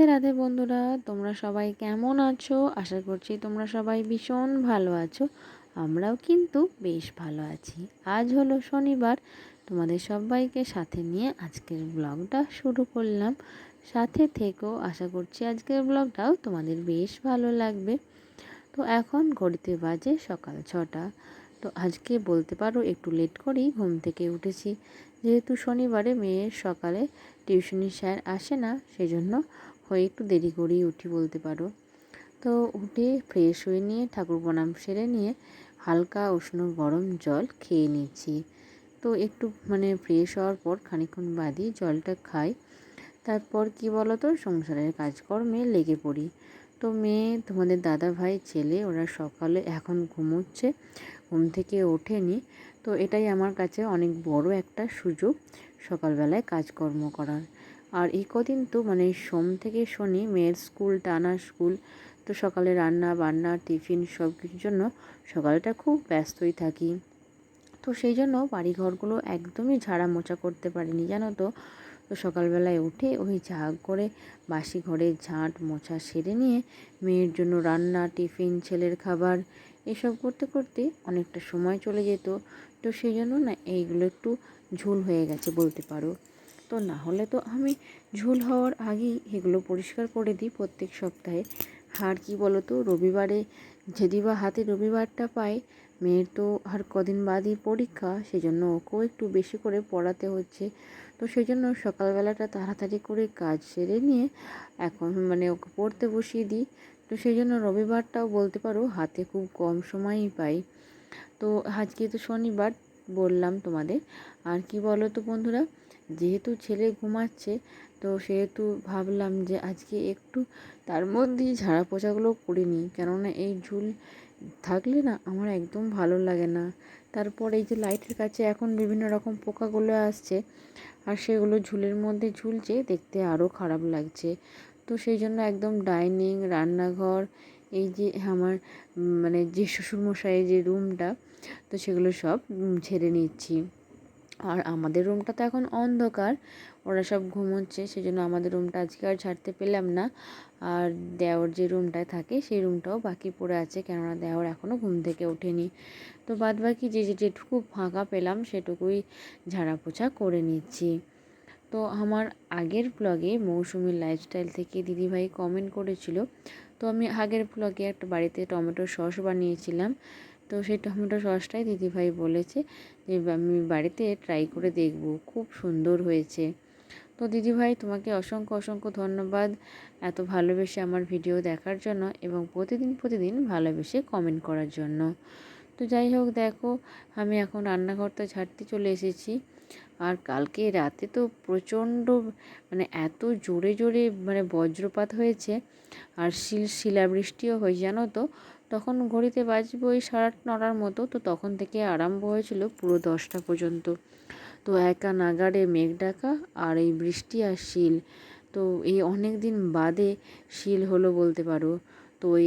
রাধে রাধে বন্ধুরা, তোমরা সবাই কেমন আছো? আশা করছি তোমরা সবাই ভীষণ ভালো আছো। আমরাও কিন্তু বেশ ভালো আছি। আজ হলো শনিবার, তোমাদের সবাইকে সাথে নিয়ে আজকের ব্লগটা শুরু করলাম। সাথে থেকেও আশা করছি আজকের ব্লগটাও তোমাদের বেশ ভালো লাগবে। তো এখন ঘড়িতে বাজে সকাল 6টা। তো আজকে বলতে পারো একটু লেট করেই ঘুম থেকে উঠেছি, যেহেতু শনিবারে মেয়ের সকালে টিউশনি স্যার আসে না, সেজন্য হয়ে একটু দেরি করেই উঠি বলতে পারো। তো উঠে ফ্রেশ হয়ে নিয়ে ঠাকুর প্রণাম সেরে নিয়ে হালকা উষ্ণ গরম জল খেয়ে নিচ্ছি। তো একটু ফ্রেশ হওয়ার পর খানিকক্ষণ বাদই জলটা খাই। তারপর কি বলো তো, সংসারের কাজকর্মে লেগে পড়ি। তো মেয়ে, তোমাদের দাদা ভাই, ছেলে ওরা সকালে এখন ঘুমোচ্ছে, ঘুম থেকে ওঠেনি। তো এটাই আমার কাছে অনেক বড় একটা সুযোগ সকালবেলায় কাজকর্ম করার। আর এই কদিন তো সোম থেকে শনি মেয়ের স্কুল, টানা স্কুল। তো সকালে রান্না বান্না টিফিন সব কিছুর জন্য সকালটা খুব ব্যস্তই থাকি। তো সেই জন্য বাড়িঘরগুলো একদমই ঝাড়া মোছা করতে পারিনি, জানো তো। তো সকালবেলায় উঠে ওই ঝাঁক করে বাসি ঘরে ঝাঁট মোছা সেরে নিয়ে মেয়ের জন্য রান্না, টিফিন, ছেলের খাবার এসব করতে করতে অনেকটা সময় চলে যেত। তো সেই জন্য না এইগুলো একটু ঝুল হয়ে গেছে বলতে পারো। তো না হলে তো আমি ঝুল হওয়ার আগেই এগুলো পরিষ্কার করে দিই প্রত্যেক সপ্তাহে। আর কি বলো তো, রবিবারে যদি বা হাতে রবিবারটা পাই, মেয়ের তো আর কদিন বাদই পরীক্ষা, সেজন্য ওকেও একটু বেশি করে পড়াতে হচ্ছে। তো সেই জন্য সকালবেলাটা তাড়াতাড়ি করে কাজ সেরে নিয়ে এখন ওকে পড়তে বসিয়ে দিই। তো সেই জন্য রবিবারটাও বলতে পারো হাতে খুব কম সময়ই পাই। তো আজকে তো শনিবার বললাম তোমাদের। আর কি বলো তো বন্ধুরা, যেহেতু ছেলে ঘুমাচ্ছে, তো সেহেতু ভাবলাম যে আজকে একটু তার মধ্যেই ঝাড়া পোছাগুলো করে নিই, কেননা এই ঝুল থাকলে না আমার একদম ভালো লাগে না। তারপর এই যে লাইটের কাছে এখন বিভিন্ন রকম পোকাগুলো আসছে, আর সেগুলো ঝুলের মধ্যে ঝুলছে, দেখতে আরও খারাপ লাগছে। তো সেই জন্য একদম ডাইনিং, রান্নাঘর, এই যে আমার যে শ্বশুরমশাইয়ের যে রুমটা, তো সেগুলো সব ঝেড়ে নিচ্ছি। আর আমাদের রুমটা তো এখন অন্ধকার, ওরা সব ঘুমোচ্ছে, সেজন্য আমাদের রুমটা আজকে আর ছাড়তে পেলাম না। আর দেওর যে রুমটায় থাকে সেই রুমটাও বাকি পড়ে আছে, কেননা দেওর এখনও ঘুম থেকে ওঠেনি। তো বাদ বাকি যেটুকু ফাঁকা পেলাম সেটুকুই ঝাড়া পোছা করে নিচ্ছি। তো আমার আগের ব্লগে মৌসুমীর লাইফস্টাইল থেকে দিদিভাই কমেন্ট করেছিল। তো আমি আগের ব্লগে একটা বাড়িতে টমেটো সস বানিয়েছিলাম। তো সেই টমেটো সসটাই দিদিভাই বলেছে যে আমি বাড়িতে ট্রাই করে দেখব, খুব সুন্দর হয়েছে। তো দিদিভাই, তোমাকে অসংখ্য অসংখ্য ধন্যবাদ এত ভালোবেসে আমার ভিডিও দেখার জন্য এবং প্রতিদিন ভালোবেসে কমেন্ট করার জন্য। তো যাই হোক, দেখো আমি এখন রান্নাঘরটা ঝাড়তে চলে এসেছি। আর কালকে রাতে তো প্রচণ্ড এত জোরে জোরে বজ্রপাত হয়েছে, আর শিলাবৃষ্টিও হয়েছে, জানো তো। তখন ঘড়িতে বাজবে ওই 9:30 মতো, তো তখন থেকে আরম্ভ হয়েছিল পুরো 10টা পর্যন্ত। তো একা নাগাড়ে মেঘ ডাকা আর এই বৃষ্টি আর শিল, তো এই অনেক দিন বাদে শিল হলো বলতে পারো। তো ওই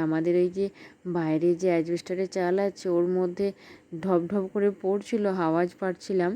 আমাদের এই যে বাইরে যে অ্যাজবেস্টারের চাল আছে, ওর মধ্যে ঢপ ঢপ করে পড়ছিল, আওয়াজ পাচ্ছিলাম।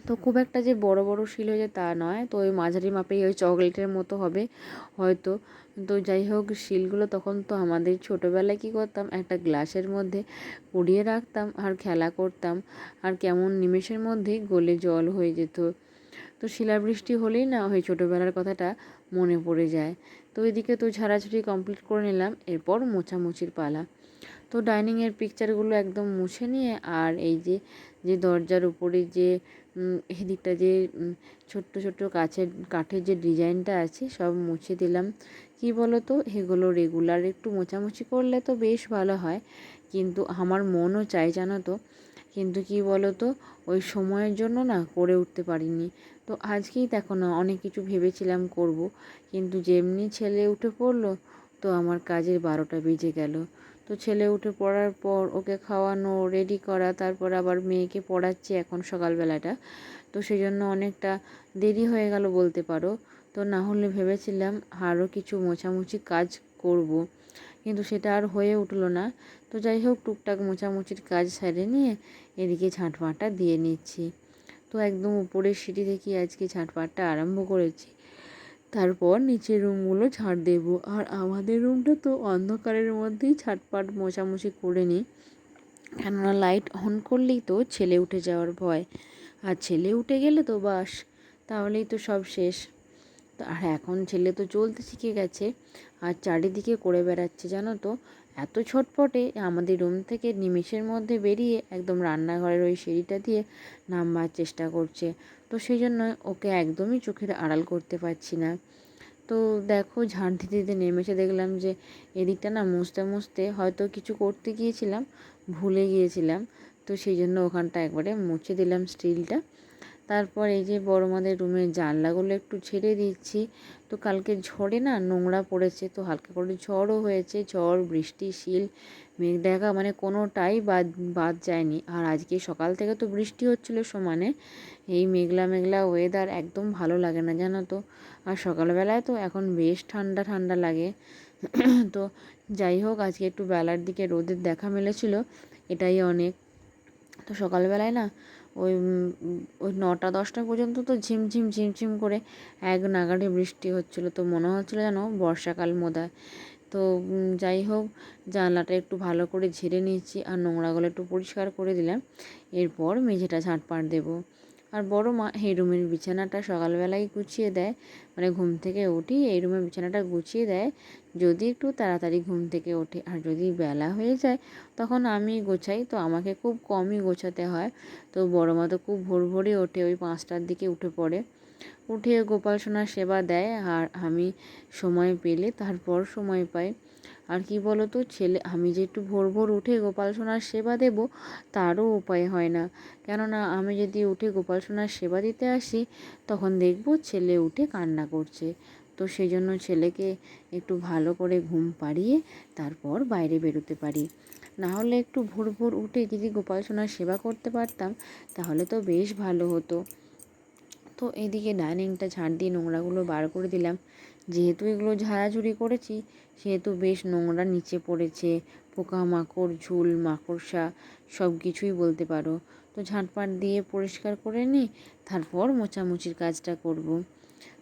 তো খুব একটা যে বড় বড় শিল হয়েছে তা নয়, তো ওই মাঝারি মাপেই ওই চকলেটের মতো হবে হয়তো। তো যাই হোক, শিলগুলো তখন তো আমাদের ছোটোবেলায় কী করতাম, একটা গ্লাসের মধ্যে কুড়িয়ে রাখতাম আর খেলা করতাম, আর কেমন নিমেষের মধ্যেই গলে জল হয়ে যেত। তো শিলাবৃষ্টি হলেই না ওই ছোটোবেলার কথাটা মনে পড়ে যায়। তো এদিকে তো ঝাড়াঝুড়ি কমপ্লিট করে নিলাম, এরপর মোছামুছির পালা। তো ডাইনিংয়ের পিকচারগুলো একদম মুছে নিয়ে, আর এই যে যে দরজার উপরে যে এদিকটা যে ছোট্ট ছোট্ট কাঠের যে ডিজাইনটা আছে সব মুছে দিলাম। কি বলো তো, এগুলো রেগুলার একটু মোছামুছি করলে তো বেশ ভালো হয়, কিন্তু আমার মনও চাই, জানো তো। কিন্তু কি বলো তো, ওই সময়ের জন্য না করে উঠতে পারিনি। তো আজকেই দেখো না, অনেক কিছু ভেবেছিলাম করব, কিন্তু যেমনি ছেলে উঠে পড়লো, তো আমার কাজের 12টা বেজে গেল। তো ছেলে উঠে পড়ার পর ওকে খাওয়ানো, রেডি করা, তারপর আবার মেয়েকে পড়াচ্ছি এখন সকালবেলাটা। তো সেই জন্য অনেকটা দেরি হয়ে গেল বলতে পারো। তো না হলে ভেবেছিলাম আরও কিছু মোছামুছি কাজ করব, কিন্তু সেটা আর হয়ে উঠলো না। তো যাই হোক, টুকটাক মোছামুছির কাজ সেরে নিয়ে এদিকে ঝাঁটপাটা দিয়ে নিচ্ছি। তো একদম উপরের সিঁড়ি থেকে আজকে ঝাঁটপাটটা আরম্ভ করেছি। তারপর নিচের রুমগুলো ঝাড় দেবো। আর আমাদের রুমটা তো অন্ধকারের মধ্যেই ঝাটপাট মোছামুছি করে নিই, কেননা লাইট অন করলেই তো ছেলে উঠে যাওয়ার ভয়। আর ছেলে উঠে গেলে তো বাস, তাহলেই তো সব শেষ। আর এখন ছেলে তো চলতে শিখে গেছে আর চারিদিকে করে বেড়াচ্ছে, জানো তো। এত ছটপটে আমাদের রুম থেকে নিমেষের মধ্যে বেরিয়ে একদম রান্নাঘরের ওই সিঁড়িটা দিয়ে নামবার চেষ্টা করছে। তো সেই জন্য ওকে একদমই চোখের আড়াল করতে পারছি না। তো দেখো, ঝাড় দিতে দিতে নেমেছে, দেখলাম যে এদিকটা না মুছতে মুছতে হয়তো কিছু করতে গিয়েছিলাম, ভুলে গিয়েছিলাম। তো সেই জন্য ওখানটা একবারে মুছে দিলাম স্টিলটা। তারপর এই যে বড় মাদের রুমের জানলাগুলো একটু ঝেড়ে দিচ্ছি। তো কালকে ঝড়ে না নোংরা পড়েছে, তো হালকা করে ঝড়ও হয়েছে, ঝড় বৃষ্টি শিল মেঘ দেখা মানে কোনোটাই বাদ বাদ যায়নি। আর আজকে সকাল থেকে তো বৃষ্টি হচ্ছিল সমানে। এই মেঘলা মেঘলা ওয়েদার একদম ভালো লাগে না, জানো তো। আর সকালবেলায় তো এখন বেশ ঠান্ডা ঠান্ডা লাগে। তো যাই হোক, আজকে একটু বেলার দিকে রোদের দেখা মিলেছিল, এটাই অনেক। তো সকালবেলায় না ওই ওই 9টা-10টা পর্যন্ত তো ঝিমঝিম ঝিমঝিম করে এক নাগাড়ে বৃষ্টি হচ্ছিলো, তো মনে হচ্ছিলো যেন বর্ষাকাল মোদায়। তো যাই হোক, জানলাটা একটু ভালো করে ঝেড়ে নিয়েছি আর নোংরাগুলো একটু পরিষ্কার করে দিলাম। এরপর মেঝেটা ঝাঁটপাট দেবো। আর বড় মা এই রুমের বিছানাটা সকালবেলায় গুছিয়ে দেয়, মানে ঘুম থেকে উঠি এই রুমের বিছানাটা গুছিয়ে দেয় যদি একটু তাড়াতাড়ি ঘুম থেকে ওঠে। আর যদি বেলা হয়ে যায় তখন আমি গোছাই, তো আমাকে খুব কমই গোছাতে হয়। তো বড় মা তো খুব ভোর ভোরে ওঠে, ওই 5টার দিকে উঠে পড়ে, উঠে গোপাল সোনার সেবা দেয়। আর আমি সময় পেলে তারপর সময় পাই। আর কি বলো তো, আমি যে একটু ভোর ভোর উঠে গোপাল সোনার সেবা দেব তারও উপায় হয় না, কেননা আমি যদি উঠে গোপাল সোনার সেবা দিতে আসি তখন দেখব ছেলে উঠে কান্না করছে। তো সেই জন্য ছেলেকে একটু ভালো করে ঘুম পাড়িয়ে তারপর বাইরে বেরোতে পারি। না হলে একটু ভোর ভোর উঠে যদি গোপাল সোনার সেবা করতে পারতাম তাহলে তো বেশ ভালো হতো। তো এদিকে ডাইনিংটা ঝাড় দিয়ে নোংরাগুলো বার করে দিলাম। যেহেতু এগুলো ঝাড়াঝুড়ি করেছি সেহেতু বেশ নোংরা নিচে পড়েছে, পোকামাকড় ঝুল মাকড়সা সব কিছুই বলতে পারো। তো ঝাঁটপাট দিয়ে পরিষ্কার করে নিই, তারপর মোছামুছির কাজটা করব।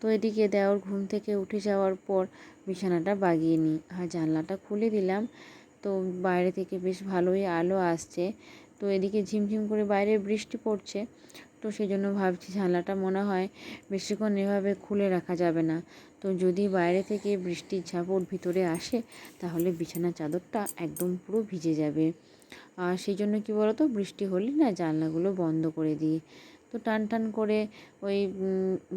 তো এদিকে দেওর ঘুম থেকে উঠে যাওয়ার পর বিছানাটা বাগিয়ে নিই আর জানলাটা খুলে দিলাম। তো বাইরে থেকে বেশ ভালোই আলো আসছে। তো এদিকে ঝিমঝিম করে বাইরে বৃষ্টি পড়ছে। তো সেই জন্য ভাবছি জানলাটা মনে হয় বেশিক্ষণ এভাবে খুলে রাখা যাবে না। তো যদি বাইরে থেকে বৃষ্টির ঝাপট ভিতরে আসে তাহলে বিছানার চাদরটা একদম পুরো ভিজে যাবে। আর সেই জন্য কী বলো তো, বৃষ্টি হলে না জানলাগুলো বন্ধ করে দিই। তো টান টান করে ওই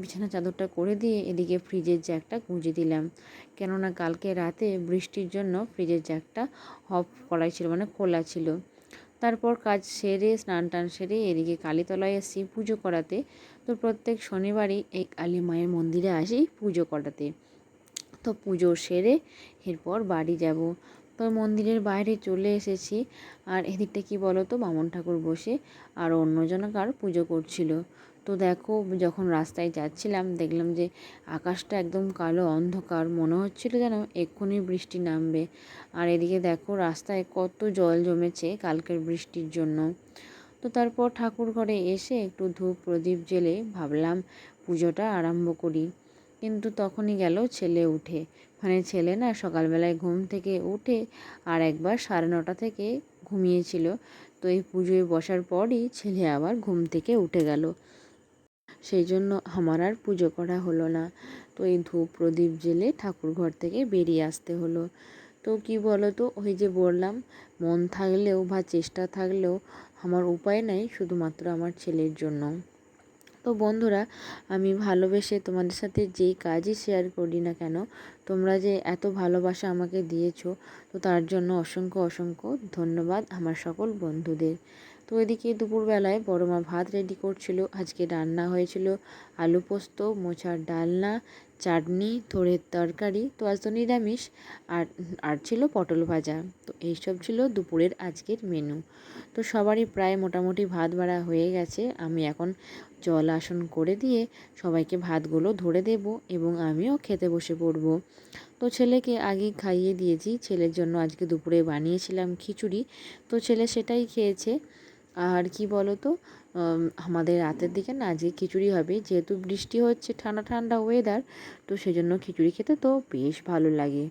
বিছানার চাদরটা করে দিয়ে এদিকে ফ্রিজের জ্যাকটা গুঁজে দিলাম, কেননা কালকে রাতে বৃষ্টির জন্য ফ্রিজের জ্যাকটা অফ করাই ছিল, মানে খোলা ছিল। তারপর কাজ সেরে স্নান টান সেরে এদিকে কালীতলায় এসেছি পুজো করাতে। তো প্রত্যেক শনিবারই এই কালী মায়ের মন্দিরে আসি পুজো করাতে। তো পুজো সেরে এরপর বাড়ি যাব। তো মন্দিরের বাইরে চলে এসেছি। আর এদিকটা কি বলো তো, বামন ঠাকুর বসে আর অন্যজনকার পুজো করছিল। তো দেখো, যখন রাস্তায় যাচ্ছিলাম দেখলাম যে আকাশটা একদম কালো অন্ধকার, মনে হচ্ছিল যেন এক্ষুনি বৃষ্টি নামবে। আর এদিকে দেখো রাস্তায় কত জল জমেছে কালকের বৃষ্টির জন্য। তো তারপর ঠাকুর ঘরে এসে একটু ধূপ প্রদীপ জ্বেলে ভাবলাম পুজোটা আরম্ভ করি। কিন্তু তখনই গেল ছেলে উঠে, মানে ছেলে না সকালবেলায় ঘুম থেকে উঠে আর একবার 9:30 থেকে ঘুমিয়েছিল। তো এই পুজোয় বসার পরই ছেলে আবার ঘুম থেকে উঠে গেল, সেই জন্য আমার আর পুজো করা হলো না। তো এই ধূপ প্রদীপ জ্বেলে ঠাকুর ঘর থেকে বেরিয়ে আসতে হলো। তো কি বলো তো, ওই যে বললাম, মন থাকলেও বা চেষ্টা থাকলেও আমার উপায় নাই শুধুমাত্র আমার ছেলের জন্য। তো বন্ধুরা, আমি ভালোবেসে তোমাদের সাথে যেই কাজই শেয়ার করি না কেন, তোমরা যে এত ভালোবাসা আমাকে দিয়েছো, তো তার জন্য অসংখ্য অসংখ্য ধন্যবাদ আমার সকল বন্ধুদের। তো এদিকে দুপুরবেলায় বড় মা ভাত রেডি করছিল। আজকে রান্না হয়েছিল আলু পোস্ত, মোচার ডালনা, চাটনি, থোড়ের তরকারি। তো আজ তো নিরামিষ। আর আর ছিল পটল ভাজা। তো এইসব ছিল দুপুরের আজকের মেনু। তো সবারই প্রায় মোটামুটি ভাত বাড়া হয়ে গেছে। আমি এখন জল আসন করে দিয়ে সবাইকে ভাতগুলো ধরে দেব এবং আমিও খেতে বসে পড়ব। তো ছেলেকে আগেই খাইয়ে দিয়েছি। ছেলের জন্য আজকে দুপুরে বানিয়েছিলাম খিচুড়ি, তো ছেলে সেটাই খেয়েছে। আর কি বলো তো, আমাদের রাতের দিকে না যে খিচুড়ি হবে, যেহেতু বৃষ্টি হচ্ছে, ঠান্ডা ঠান্ডা ওয়েদার, তো সেজন্য খিচুড়ি খেতে তো বেশ ভালো লাগে।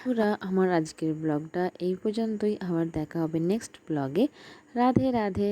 ওরা আমার আজকের ব্লগটা এই পর্যন্তই, আবার দেখা হবে নেক্সট ব্লগে। রাধে রাধে।